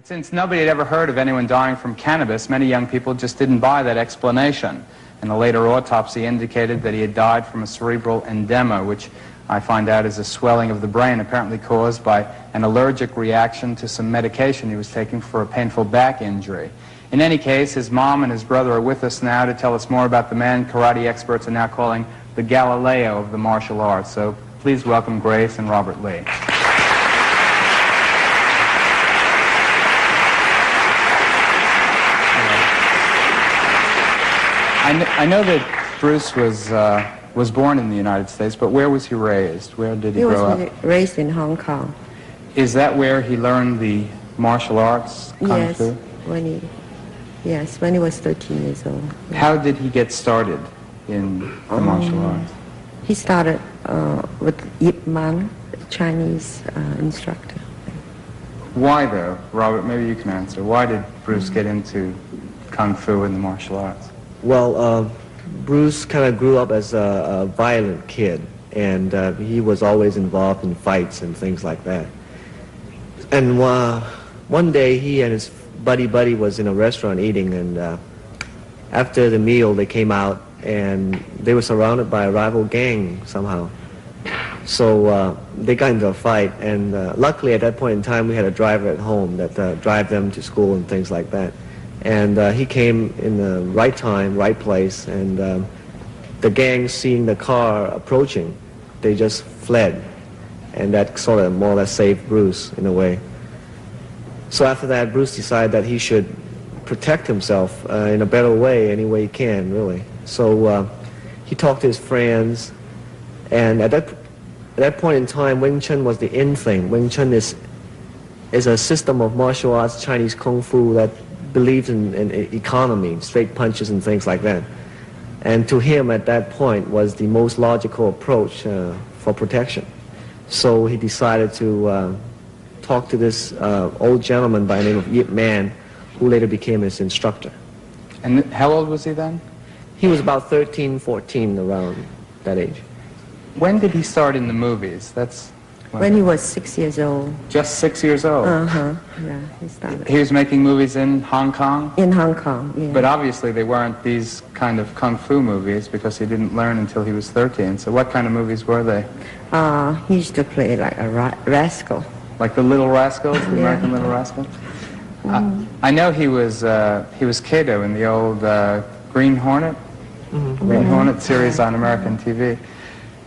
Since nobody had ever heard of anyone dying from cannabis, many young people just didn't buy that explanation. And a later autopsy indicated that he had died from a cerebral edema, which I find out is a swelling of the brain apparently caused by an allergic reaction to some medication he was taking for a painful back injury. In any case, his mom and his brother are with us now to tell us more about the man karate experts are now calling the Galileo of the martial arts. So please welcome Grace and Robert Lee. I know that Bruce was born in the United States, but where was he raised? Where did he grow up? He was raised in Hong Kong. Is that where he learned the martial arts, Kung Fu? When he was 13 years old. How did he get started in the martial arts? He started with MAMAN, Chinese instructor. Why, though? Robert, maybe you can answer. Why did Bruce get into Kung Fu and the martial arts? Well, Bruce kind of grew up as a violent kid, and he was always involved in fights and things like that. And one day he and his buddy was in a restaurant eating, and after the meal they came out and they were surrounded by a rival gang somehow. So they got into a fight, and luckily at that point in time we had a driver at home that drive them to school and things like that. And he came in the right time, right place, and the gang, seeing the car approaching, they just fled. And that sort of more or less saved Bruce in a way. So after that, Bruce decided that he should protect himself in a better way, any way he can, really. So he talked to his friends, and at that point in time, Wing Chun was the in thing. Wing Chun is a system of martial arts, Chinese Kung Fu, that believes in economy, straight punches and things like that. And to him at that point was the most logical approach for protection. So he decided to talk to this old gentleman by the name of Yip Man, who later became his instructor. And how old was he then? He was about 13, 14, around that age. When did he start in the movies? When he was 6 years old. Just 6 years old? Yeah, he started. He was making movies in Hong Kong? In Hong Kong, yeah. But obviously they weren't these kind of kung fu movies because he didn't learn until he was 13. So what kind of movies were they? He used to play like a rascal. Like the Little Rascals, the American Little Rascals? I know he was Kato in the old Green Hornet? Green Hornet series on American TV.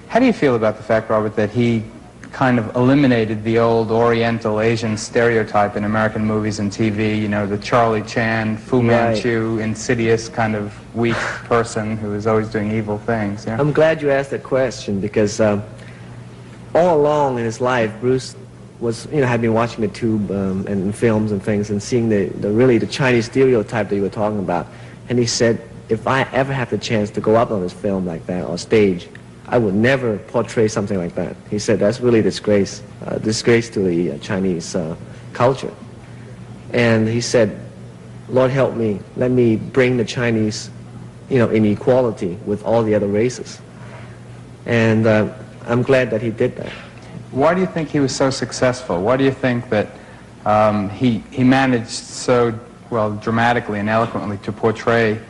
How do you feel about the fact, Robert, that he kind of eliminated the old Oriental Asian stereotype in American movies and TV, you know, the Charlie Chan, Fu Manchu, insidious kind of weak person who is always doing evil things? Yeah? I'm glad you asked that question because all along in his life, Bruce was, had been watching the tube and films and things and seeing the Chinese stereotype that you were talking about. And he said, if I ever have the chance to go up on this film like that or stage, I would never portray something like that. He said that's really a disgrace to the Chinese culture. And he said, Lord help me, let me bring the Chinese, in equality with all the other races. And I'm glad that he did that. Why do you think he was so successful? Why do you think that he managed so, well, dramatically and eloquently to portray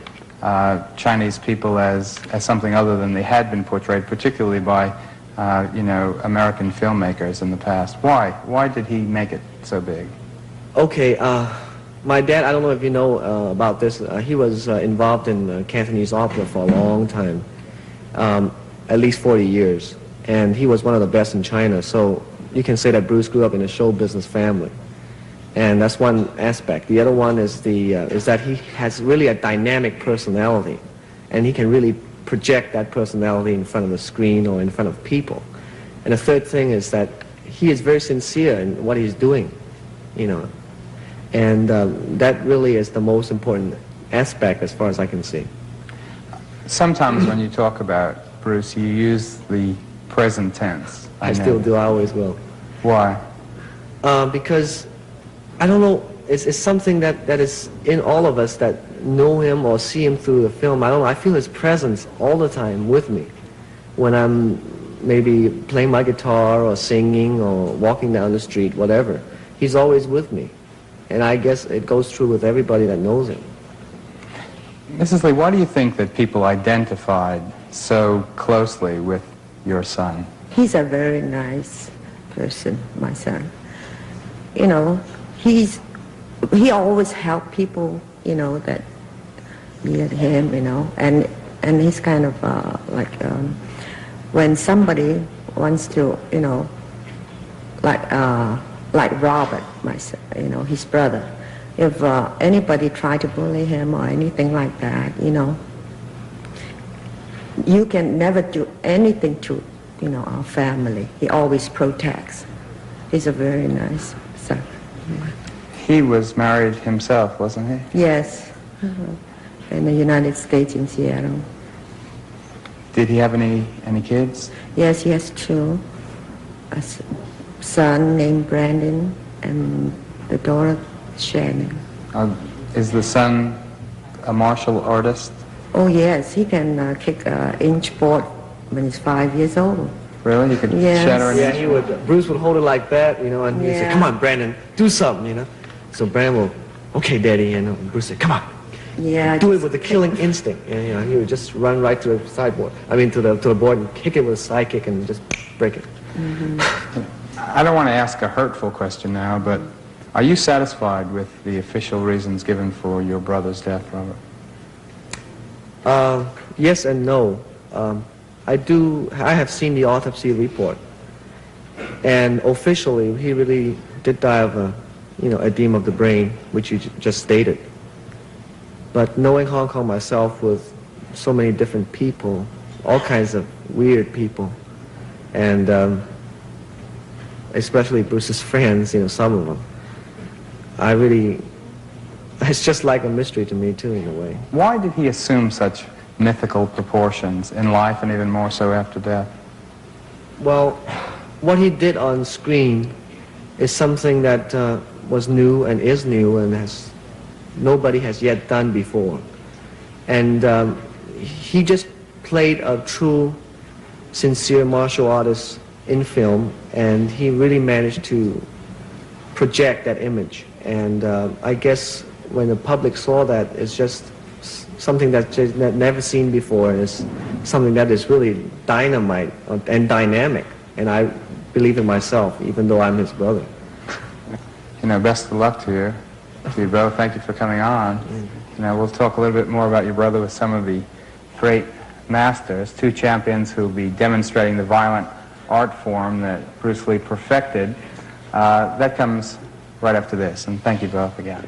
Chinese people as something other than they had been portrayed, particularly by, American filmmakers in the past? Why? Why did he make it so big? Okay, my dad, I don't know if you know about this, he was involved in Cantonese opera for a long time, at least 40 years, and he was one of the best in China, so you can say that Bruce grew up in a show business family. And that's one aspect. The other one is that he has really a dynamic personality, and he can really project that personality in front of the screen or in front of people. And the third thing is that he is very sincere in what he's doing, and that really is the most important aspect as far as I can see. Sometimes when you talk about Bruce, you use the present tense. I still do. I always will. Why? Because I don't know, it's something that is in all of us that know him or see him through the film. I don't know, I feel his presence all the time with me. When I'm maybe playing my guitar or singing or walking down the street, whatever. He's always with me. And I guess it goes true with everybody that knows him. Mrs. Lee, why do you think that people identified so closely with your son? He's a very nice person, my son. You know, he always helped people, you know, that needed him, you know, and he's kind of when somebody wants to, you know, like Robert, my son, you know, his brother. If anybody tried to bully him or anything like that, you know, you can never do anything to, you know, our family. He always protects. He's a very nice son. He was married himself, wasn't he? Yes, in the United States, in Seattle. Did he have any kids? Yes, he has two. A son named Brandon and the daughter Shannon. Is the son a martial artist? Oh yes, he can kick an inch board when he's 5 years old. Really? He could Yes. shatter an Yeah, inch? he would. Bruce would hold it like that, you know, and he'd say, Yeah. "Come on, Brandon, do something," you know. So Brandon will, "Okay, Daddy," and Bruce said, "Come on, Yeah. do it with the killing instinct." And, you know, he would just run right to the sideboard. I mean, to the board and kick it with a side kick and just break it. I don't want to ask a hurtful question now, but are you satisfied with the official reasons given for your brother's death, Robert? Yes and no. I have seen the autopsy report, and officially he really did die of a, you know, edema of the brain, which you just stated. But knowing Hong Kong myself with so many different people, all kinds of weird people, and especially Bruce's friends, you know, some of them, it's just like a mystery to me too, in a way. Why did he assume such mythical proportions in life and even more so after death? Well, what he did on screen is something that was new and is new and nobody has yet done before. And he just played a true, sincere martial artist in film, and he really managed to project that image. And I guess when the public saw that, it's just something that's never seen before, and it's something that is really dynamite and dynamic. And I believe in myself, even though I'm his brother. You know, best of luck to you both. Thank you for coming on. You know, we'll talk a little bit more about your brother with some of the great masters, two champions who will be demonstrating the violent art form that Bruce Lee perfected. That comes right after this, and thank you both again.